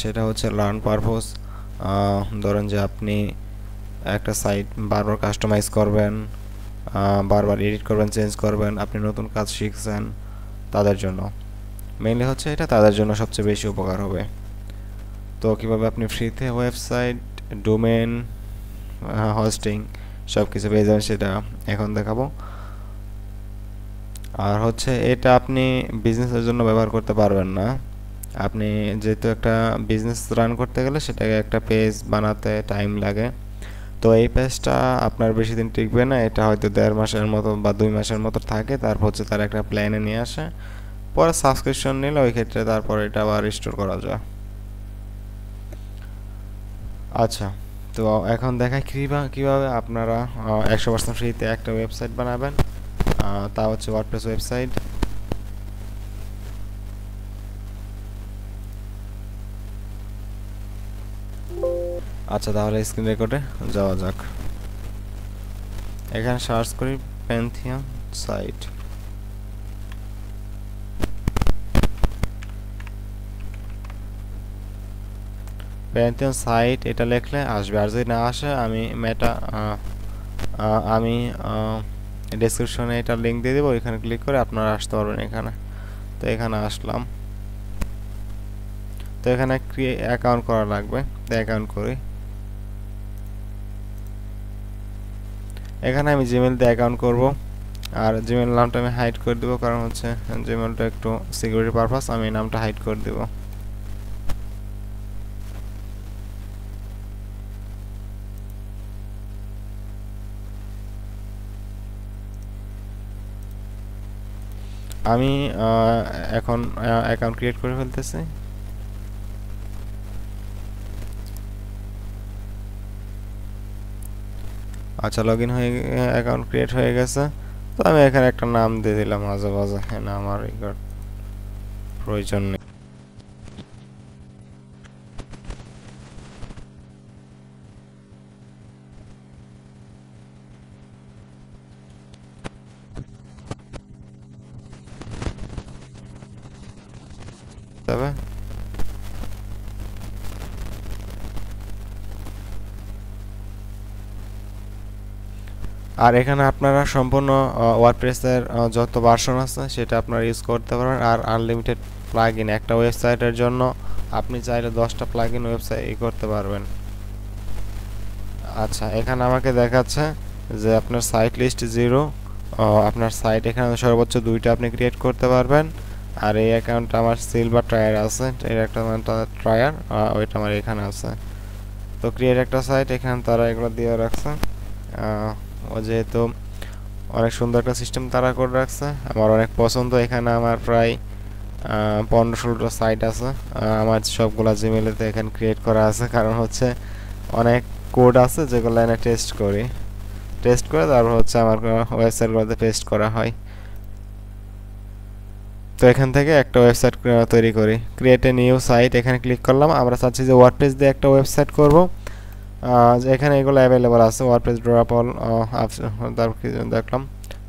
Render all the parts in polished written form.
সেটা হচ্ছে learn purpose. ধরেন যে আপনি একটা সাইট বারবার কাস্টমাইজ করবেন, বারবার এডিট করবেন, চেঞ্জ করবেন, আপনি নতুন কাজ শিখছেন, তাদের জন্য মেইনলি হচ্ছে এটা তাদের জন্য সবচেয়ে বেশি উপকার হবে। তো কীভাবে আপনি ফ্রিতে ওয়েবসাইট, ডোমেন, হোস্টিং সব কিছু পেয়ে যাবেন সেটা এখন দেখাবো। আর হচ্ছে এটা আপনি বিজনেসের জন্য ব্যবহার করতে পারবেন না। আপনি যেহেতু একটা বিজনেস রান করতে গেলে সেটাকে একটা পেজ বানাতে টাইম লাগে। তো এই পেজটা আপনার বেশি দিন টিকবে না, এটা হয়তো 1.5 মাসের মতো বা 2 মাসের মতো থাকে, তারপর হচ্ছে তার একটা প্ল্যানে নিয়ে আসে, পরে সাবস্ক্রিপশন নিলে ওই ক্ষেত্রে তারপর এটা আবার রিস্টোর করা যায়। আচ্ছা, তো এখন দেখাই কীভাবে আপনারা 100% ফ্রিতে একটা ওয়েবসাইট বানাবেন, তা হচ্ছে ওয়ার্ডপ্রেস ওয়েবসাইট। আচ্ছা, তাহলে স্ক্রিন রেকর্ডে যাওয়া যাক। এখানে সার্চ করি প্যান্থিয়ন সাইট। প্যান্থিয়ন সাইট এটা লিখলে আসবে, আর যদি না আসে আমি ডেসক্রিপশনে এটা লিঙ্ক দিয়ে দেবো, এখানে ক্লিক করে আপনারা আসতে পারবেন এখানে। তো এখানে আসলাম, তো এখানে অ্যাকাউন্ট করা লাগবে, তো অ্যাকাউন্ট করি। এখানে আমি জিমেল দিয়ে অ্যাকাউন্ট করব, আর জিমেল নামটা আমি হাইড করে দেবো, কারণ হচ্ছে জিমেলটা একটু সিকিউরিটি পারপাস, আমি নামটা হাইড করে দেবো। আমি এখন অ্যাকাউন্ট ক্রিয়েট করে ফেলতেছি। আচ্ছা, লগ ইন হয়ে অ্যাকাউন্ট ক্রিয়েট হয়ে গেছে। তো আমি এখানে একটা নাম দিয়ে দিলাম মাঝে মাঝে, না আমার প্রয়োজন নেই। তবে আর এখানে আপনারা সম্পূর্ণ ওয়ার্ডপ্রেসের যত ভার্সন আছে সেটা আপনারা ইউজ করতে পারবেন, আর আনলিমিটেড প্লাগইন একটা ওয়েবসাইটের জন্য আপনি চাইলে 10টা প্লাগইন ওয়েবসাইট করতে পারবেন। আচ্ছা, এখানে আমাকে দেখাচ্ছে যে আপনার সাইট লিস্ট 0, আপনার সাইট এখানে সর্বোচ্চ 2টা আপনি ক্রিয়েট করতে পারবেন। আর এই অ্যাকাউন্টটা আমার সিলভার ট্রায়ার আছে, এর একটা ট্রায়ার, ওইটা আমার এখানে আছে। তো ক্রিয়েট একটা সাইট, এখানে তারা এগুলো দিয়ে রাখছে। ও যেহেতু অনেক সুন্দর একটা সিস্টেম তারা করে রাখছে, আমার অনেক পছন্দ। এখানে আমার প্রায় 15-16টা সাইট আছে, আমার সবগুলা জিমেলেতে এখানে ক্রিয়েট করা আছে, কারণ হচ্ছে অনেক কোড আছে যেগুলো এনে টেস্ট করে তারপর হচ্ছে আমার ওয়েবসাইটগুলোতে পেস্ট করা হয়। তো এখান থেকে একটা ওয়েবসাইট তৈরি করি, ক্রিয়েট এ নিউ সাইট, এখানে ক্লিক করলাম। আমরা চাচ্ছি যে ওয়ার্ডপ্রেস দিয়ে একটা ওয়েবসাইট করব, এখানে এগুলো অ্যাভেলেবল আছে, ওয়ার্ডপ্রেস, ড্রপল, তারপর কি যেন দেখলাম,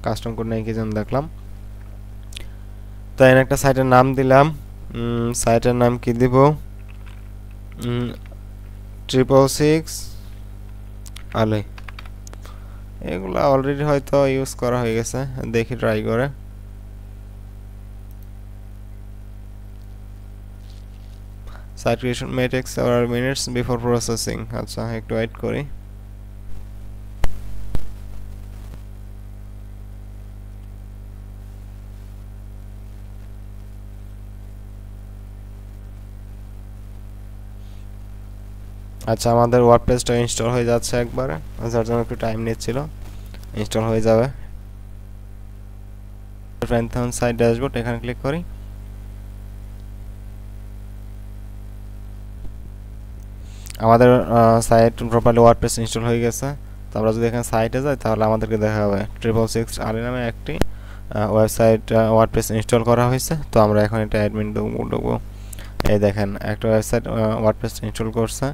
কাস্টম কোড নেই কি যেন দেখলাম। তো এখানে একটা সাইটের নাম দিলাম, সাইটের নাম কি দিব, 666 আলে। এগুলো অলরেডি হয়তো ইউজ করা হয়ে গেছে, দেখি ট্রাই করে। Site creation may take several minutes before processing। আচ্ছা, একটু ওয়েট করি। আচ্ছা, আমাদের ওয়ার্ডপ্রেসটা ইনস্টল হয়ে যাচ্ছে একবারে, যার জন্য একটু টাইম নিচ্ছিল, ইনস্টল হয়ে যাবে। প্যান্থন সাইট ড্যাশবোর্ড, এখানে ক্লিক করি। আমাদের সাইট প্রপারলি ওয়ার্ডপ্রেস ইনস্টল হয়ে গেছে। তো আমরা যদি এখানে সাইটে যাই তাহলে আমাদেরকে দেখা হবে 666 আলি নামে একটি ওয়েবসাইট ওয়ার্ডপ্রেস ইনস্টল করা হয়েছে। তো আমরা এখন এটা অ্যাডমিন ঢুকবো। এই দেখেন একটা ওয়েবসাইট ওয়ার্ডপ্রেস ইনস্টল করছে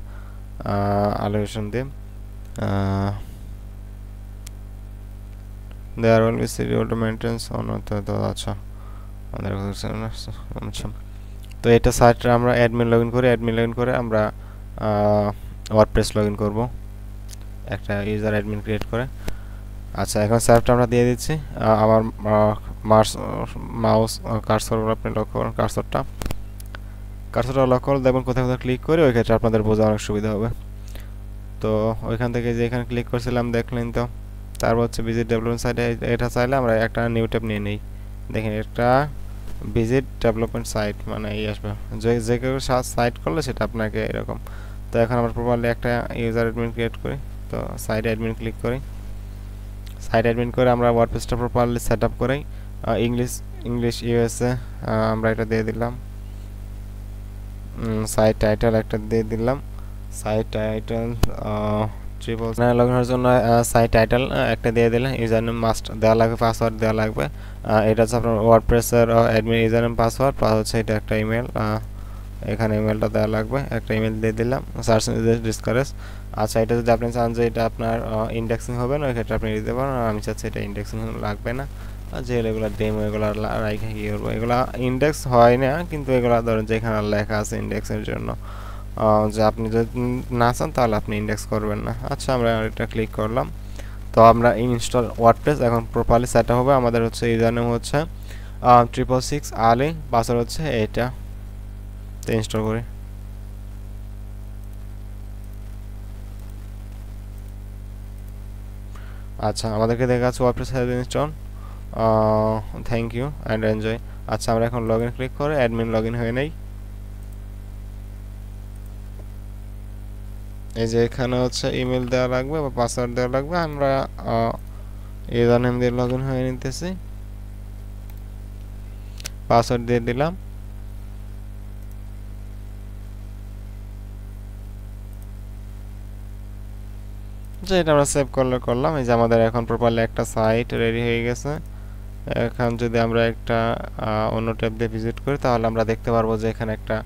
অ্যালোকেশন দিয়ে। There will be scheduled maintenance on. তো আচ্ছা, আমাদের আচ্ছা তো এটা সাইটটা আমরা অ্যাডমিন লগইন করে আমরা ওয়ার্ডপ্রেস লগইন করব একটা ইউজার অ্যাডমিন ক্রিয়েট করে। আচ্ছা, এখন সার্ভটা আমরা দিয়ে দিচ্ছি। আমার মাউস কার্সর আপনি লক্ষ্য করুন, কার্সরটা লক্ষ্য করে দেখুন কোথায় কোথায় ক্লিক করে, ওই ক্ষেত্রে আপনাদের বোঝা অনেক সুবিধা হবে। তো ওইখান থেকে যে এখানে ক্লিক করছিলাম দেখলেন তো, তারপর হচ্ছে ভিজিট ডেভেলপমেন্ট সাইটে এটা চাইলে আমরা একটা নিউ ট্যাব নিয়ে নিই। দেখেন একটা ভিজিট ডেভেলপমেন্ট সাইট মানে এই আসবে, যে কেউ সাইট করলে সেটা আপনাকে এরকম। তো এখন আমরা প্রপারলি একটা ইউজার অ্যাডমিন ক্রিয়েট করি। তো সাইট অ্যাডমিন ক্লিক করি, সাইট অ্যাডমিন করে আমরা ওয়ার্ডপ্রেসটা প্রপারলি সেট আপ করি। ইংলিশ ইউএসএ আমরা এটা দিয়ে দিলাম। সাইট টাইটেল একটা দিয়ে দিলাম, সাইট টাইটেল ট্রিপল লগইন হওয়ার জন্য সাইট টাইটেল একটা দিয়ে দিলাম। ইউজার নেম মাস্ট দেওয়া লাগবে, পাসওয়ার্ড দেওয়া লাগবে। এটা হচ্ছে আপনার ওয়ার্ডপ্রেসের admin user name password, plus হচ্ছে এটা একটা ইমেল, এখানে ইমেলটা দেওয়া লাগবে, একটা ইমেল দিয়ে দিলাম। Search discourage. আচ্ছা, এটা যদি আপনি চান যে এটা আপনার ইন্ডেক্সিং হবে না, ওই ক্ষেত্রে আপনি দিতে পারেন। আমি চাচ্ছি এটা ইন্ডেক্সিং লাগবে না, যেগুলো এগুলো ডেমো এগুলো রাইখে কী করবো, এগুলো ইন্ডেক্স হয় না, কিন্তু এগুলো ধরেন যেখানে লেখা আছে ইন্ডেক্সের জন্য, যে আপনি যদি না চান তাহলে আপনি ইন্ডেক্স করবেন না। আচ্ছা, আমরা এটা ক্লিক করলাম। তো আমরা ইনস্টল ওয়ার্ডপ্রেস এখন প্রপারলি সেট হবে। আমাদের হচ্ছে ইউজার নেম হচ্ছে 666 আলি, পাসওয়ার্ড হচ্ছে এটা। তো ইনস্টল করি। আচ্ছা, আমাদেরকে দেখা যাচ্ছে WordPress has install, thank you and enjoy. আচ্ছা, আমরা এখন লগ ইন ক্লিক করে অ্যাডমিন লগ ইন হয়ে নেই। এই যে এখানে হচ্ছে ইমেল দেওয়া লাগবে বা পাসওয়ার্ড দেওয়া লাগবে, আমরা ইউজার নেম দিয়ে লগ ইন হয়ে নিতেছি, পাসওয়ার্ড দিয়ে দিলাম। যে এটা আমরা সেভ করলাম। এই যে আমাদের এখন প্রপারলি একটা সাইট রেডি হয়ে গেছে। এখন যদি আমরা একটা অন্য ট্যাব দিয়ে ভিজিট করি তাহলে আমরা দেখতে পারবো যে এখানে একটা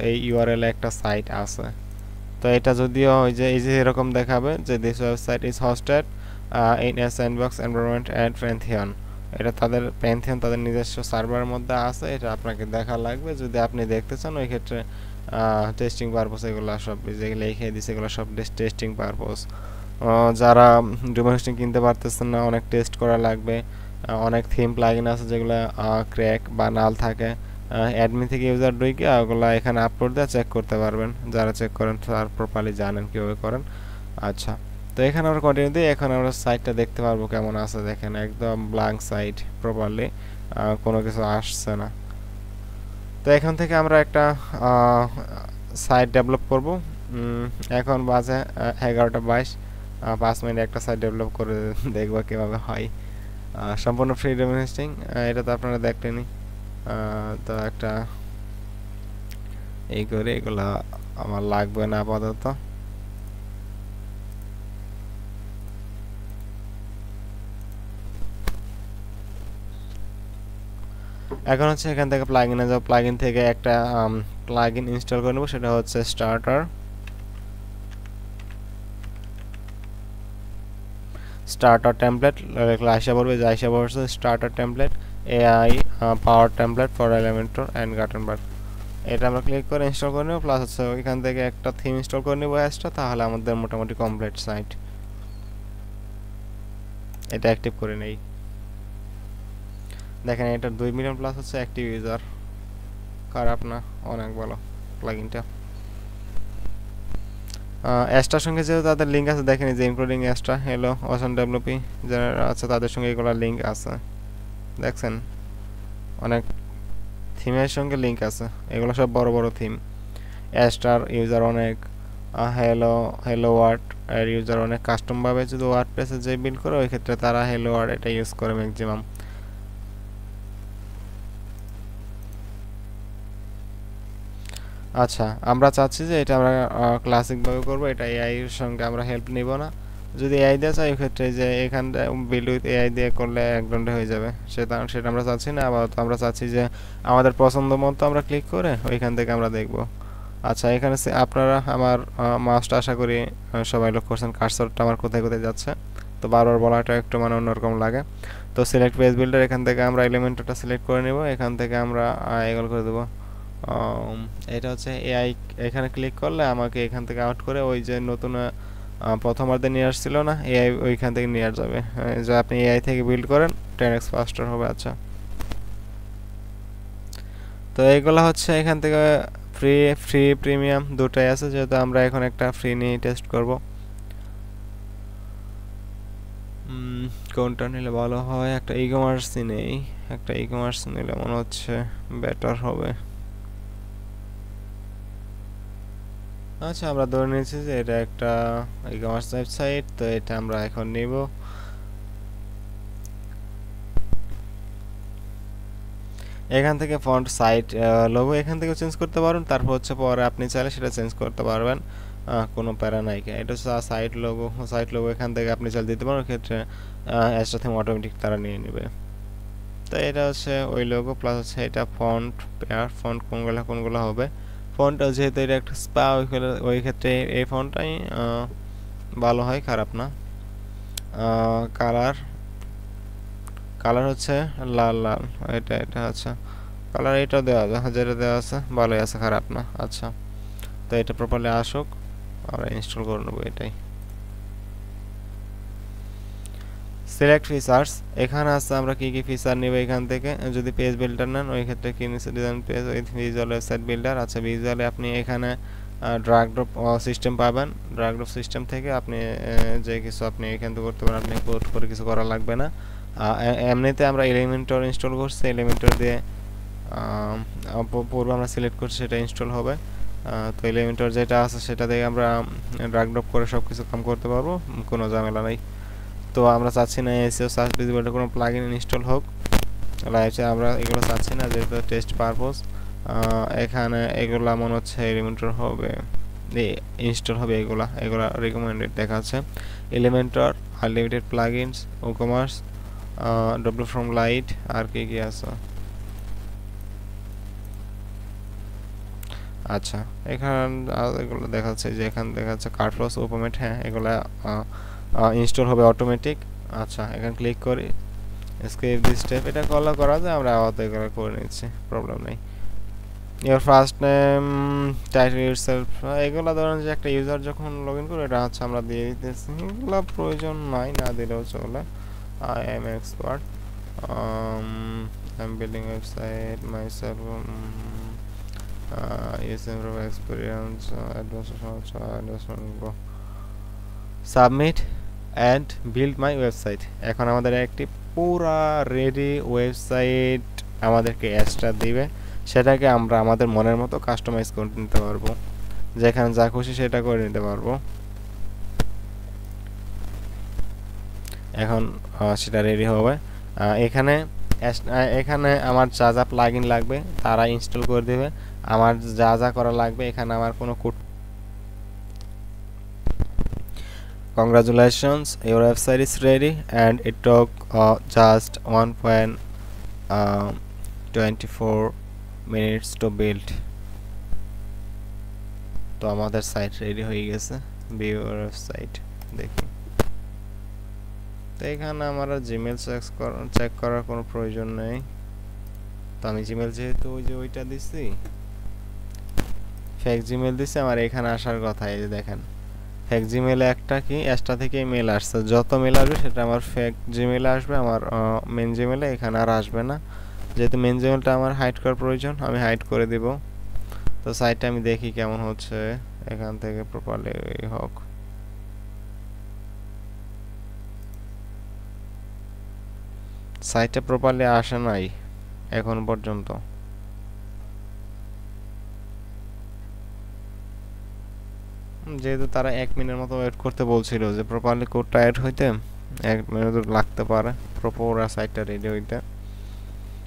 এই ইউআরএল একটা সাইট আছে। তো এটা যদিও এই যে এরকম দেখাবে যে this website is hosted in a sandbox environment at Pantheon. এটা তাদের প্যান্থিয়ন তাদের নিজস্ব সার্ভারের মধ্যে আছে, এটা আপনাকে দেখা লাগবে যদি আপনি দেখতে চান। ওই ক্ষেত্রে টেস্টিং পারপোজ এগুলো সব যেগুলো লিখে দিচ্ছে এগুলো সব টেস্টিং পারপোজ। যারা ডোমেন হোস্টিং কিনতে পারতেছেন না, অনেক টেস্ট করা লাগবে, অনেক থিম প্লাগইন আছে যেগুলো ক্র্যাক বা নাল থাকে, অ্যাডমিন থেকে ইউজার ঢুকে ওগুলো এখানে আপলোড দিয়ে চেক করতে পারবেন। যারা চেক করেন তারা প্রপারলি জানেন কীভাবে করেন। আচ্ছা, তো এখানে আমরা কন্টিনিউ দিই। এখন আমরা সাইটটা দেখতে পারবো কেমন আছে। দেখেন একদম ব্ল্যাঙ্ক সাইট, প্রপারলি কোনো কিছু আসছে না। তো এখান থেকে আমরা একটা সাইট ডেভেলপ করব। এখন বাজে 11:22, 5 মিনিট একটা সাইট ডেভেলপ করে দেখবো কীভাবে হয়। সম্পূর্ণ ফ্রি ডোমেন হোস্টিং, এটা তো আপনারা দেখলেনই। তো একটা এই করে এগুলা আমার লাগবে না আপাতত। এখন হচ্ছে এখান থেকে প্লাগইনে যাও, প্লাগইন থেকে একটা প্লাগইন ইনস্টল করে নেব, সেটা হচ্ছে স্টার্টার টেমপ্লেট। আইসা পড়বে যে আইসা পড়ছে starter template AI power template for Elementor and Gutenberg. এটা আমরা ক্লিক করে ইনস্টল করে নেব, প্লাস হচ্ছে এখান থেকে একটা থিম ইনস্টল করে নেব অ্যাজটা, তাহলে আমাদের মোটামুটি কমপ্লিট সাইট। এটা অ্যাক্টিভ করে নেই। দেখেন এটা 2 মিলিয়ন প্লাস হচ্ছে অ্যাক্টিভ ইউজার, খারাপ না, অনেক ভালো প্লাগইনটা। অ্যাস্টার সঙ্গে যেহেতু তাদের লিঙ্ক আছে, দেখেন যে ইনক্লুডিং অ্যাস্টা, হ্যালো ওশন ডেভেলপি যারা আছে তাদের সঙ্গে এগুলো লিঙ্ক আছে, দেখছেন অনেক থিমের সঙ্গে লিঙ্ক আছে, এগুলো সব বড় বড় থিম। অ্যাস্টার ইউজার অনেক, হ্যালো ওয়ার্ড এর ইউজার অনেক। কাস্টমভাবে যদি ওয়ার্ডপ্রেসে যে বিল্ড করে ওই ক্ষেত্রে তারা হ্যালো ওয়ার্ড এটা ইউজ করে ম্যাক্সিমাম। আচ্ছা, আমরা চাচ্ছি যে এটা আমরা ক্লাসিকভাবে করবো, এটা এআই এর সঙ্গে আমরা হেল্প নিব না। যদি এআই দিয়ে চাই ওই ক্ষেত্রে যে এখানটা বিল্ড উইথ এআই দিয়ে করলে এক ঘন্টা হয়ে যাবে, সেটা আমরা চাচ্ছি না। আবার আমরা চাচ্ছি যে আমাদের পছন্দ মতো আমরা ক্লিক করে ওইখান থেকে আমরা দেখব। আচ্ছা, এখানে আপনারা আমার মাউসটা আশা করি সবাই লক্ষ্য করছেন, কার্সরটা আমার কোথায় কোথায় যাচ্ছে। তো বারবার বলাটা একটু মানে অন্যরকম লাগে। তো সিলেক্ট পেজ বিল্ডার, এখান থেকে আমরা এলিমেন্টটা সিলেক্ট করে নেব, এখান থেকে আমরা এগুলো করে দেবো এটা হচ্ছে এআই। এখানে ক্লিক করলে আমাকে এখান থেকে আউট করে ওই যে নতুন প্রথমার্ধে নিয়ে আসছিল না, এআই ওইখান থেকে নিয়ে যাবে। যে আপনি এআই থেকে বিল্ড করেন 10x ফাস্টার হবে। আচ্ছা, তো এইগুলো হচ্ছে এখান থেকে ফ্রি ফ্রি প্রিমিয়াম দুটাই আছে, যেহেতু আমরা এখন একটা ফ্রি নিয়ে টেস্ট করব। কোনটা নিলে ভালো হয়? একটা ই কমার্সই নেই, একটা ই কমার্স নিলে মনে হচ্ছে বেটার হবে। আচ্ছা, আমরা ধরে নিয়েছি যে এটা একটা ই কমার্স ওয়েবসাইট, তো এটা আমরা এখন নিব। এখান থেকে ফন্ট সাইট লোগো এখান থেকে চেঞ্জ করতে পারবেন, তারপর হচ্ছে পরে আপনি চাইলে সেটা চেঞ্জ করতে পারবেন, কোনো প্যারা নাই। এটা হচ্ছে সাইট লোগো এখান থেকে আপনি চাইলে দিতে পারেন, ক্ষেত্রে এক্সট্রা থিম অটোমেটিক তারা নিয়ে নেবে। তো এটা হচ্ছে ওই লোগো, প্লাস হচ্ছে এটা ফন্ট পেয়ার, ফন্ট কোনগুলো হবে। ফন্ট যেহেতু এটা একটা স্পা, ওই ক্ষেত্রে এই ফন্টটাই ভালো হয়, খারাপ না। কালার কালার হচ্ছে লাল লাল, এটা আচ্ছা, কালার এটা দেওয়া যায়, যেটা দেওয়া আছে ভালোই আছে, খারাপ না। আচ্ছা, তো এটা প্রপারলি আসুক, আমরা ইনস্টল করে নেবো এটাই। সিলেক্ট ফিচার্স, এখানে আছে আমরা কি কি ফিচার নেব এখান থেকে। যদি পেজ বিল্ডার নেন ওই ক্ষেত্রে কি নিচে design page with visual website builder. আচ্ছা, ভিজুয়ালে আপনি এখানে ড্রাগ ড্রপ সিস্টেম পাবেন। ড্রাগ ড্রপ সিস্টেম থেকে আপনি যে কিছু আপনি এখান থেকে করতে পারেন, আপনি কোড করে কিছু করা লাগবে না। এমনিতে আমরা এলিমেন্টর ইনস্টল করছি, এলিমেন্টর দিয়ে পূর্বে আমরা সিলেক্ট করছি সেটা ইনস্টল হবে। তো এলিমেন্টর যেটা আছে সেটা দিয়ে আমরা ড্রাগ ড্রপ করে সব কিছু কাম করতে পারবো, কোনো ঝামেলা নাই। তো আমরা চাচ্ছি না এসইও সার্চ ভিজিবিলিটি কোনো প্লাগইন ইনস্টল হোক, লাইভে আমরা এগুলো চাচ্ছি না, যেহেতু টেস্ট পারপোজ। এখানে এগুলা মনে হচ্ছে এলিমেন্টর হবে, ইনস্টল হবে, এগুলা রিকমেন্ডেড দেখাচ্ছে। Elementor, unlimited plugins, WooCommerce, W forms lite, আর কি কি আছে। আচ্ছা, এখানে এগুলো দেখাচ্ছে যে এখানে দেখাচ্ছে কার্টফ্লোস, ওপোমেট, হ্যাঁ এগুলা ইনস্টল হবে অটোমেটিক। আচ্ছা, এখানে ক্লিক করি, স্কিপ দিস স্টেপ, এটা করা যায়, আমরা আপাতত এগুলো করে নিচ্ছি, প্রবলেম নেই। Your first name, title yourself, এগুলো ধরেন যে একটা ইউজার যখন লগ ইন করে এটা হচ্ছে আমরা দিয়ে দিতেছি, এগুলো প্রয়োজন নাই, না দিলেও চলে। I am expert, I am building website myself, yes improve experience, submit and build my website. এখন আমাদের একটি পুরা রেডি ওয়েবসাইট আমাদেরকে এক্সট্রা দিবে, সেটাকে আমরা আমাদের মনের মতো কাস্টমাইজ করে নিতে পারবো, যেখানে যা খুশি সেটা করে নিতে পারবো। এখন সেটা রেডি হবে। এখানে আমার যা যা প্লাগইন লাগবে তারা ইনস্টল করে দেবে, আমার যা যা করা লাগবে এখানে আমার কোনো code. Congratulations, your website is ready and it took just 1.24 minutes to build. তো আমাদের সাইট রেডি হয়ে গেছে, ভিউ ওয়েবসাইট দেখি। তো এখানে আমার জিমেল চেক করার কোনো প্রয়োজন নেই, তো আমি জিমেল যেহেতু ওই যে ওইটা দিছি, ফেক জিমেল দিছি, আমার এখানে আসার কথা। এই যে দেখেন, ফেক জিমেলে একটা কি এক্সট্রা থেকে মেল আসছে, যত মেল আসবে সেটা আমার ফেক জিমেলে আসবে, আমার মেন জিমেলে এখানে আর আসবে না। যেহেতু মেন জিমেলটা আমার হাইড করার প্রয়োজন, আমি হাইড করে দিব। তো সাইটটা আমি দেখি কেমন হচ্ছে, এখান থেকে প্রপারলি হোক। সাইটটা প্রপারলি আসে নাই এখন পর্যন্ত। যেহেতু তারা 1 মিনিটের মতো ওয়েট করতে বলছিল যে প্রপারলি কোডটা অ্যাড হইতে 1 মিনিট লাগতে পারে পুরো সাইটটা রেডি হইতে।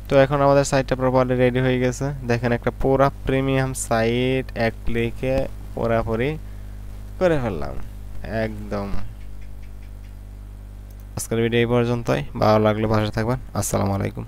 তো এখন আমাদের সাইটটা প্রপারলি রেডি হয়ে গেছে, দেখেন একটা পুরা প্রিমিয়াম সাইট এক ক্লিকে পুরাপুরি করে ফেললাম একদম। আজকের ভিডিও এই পর্যন্তই, ভালো লাগলে পাশে থাকবেন। আসসালামু আলাইকুম।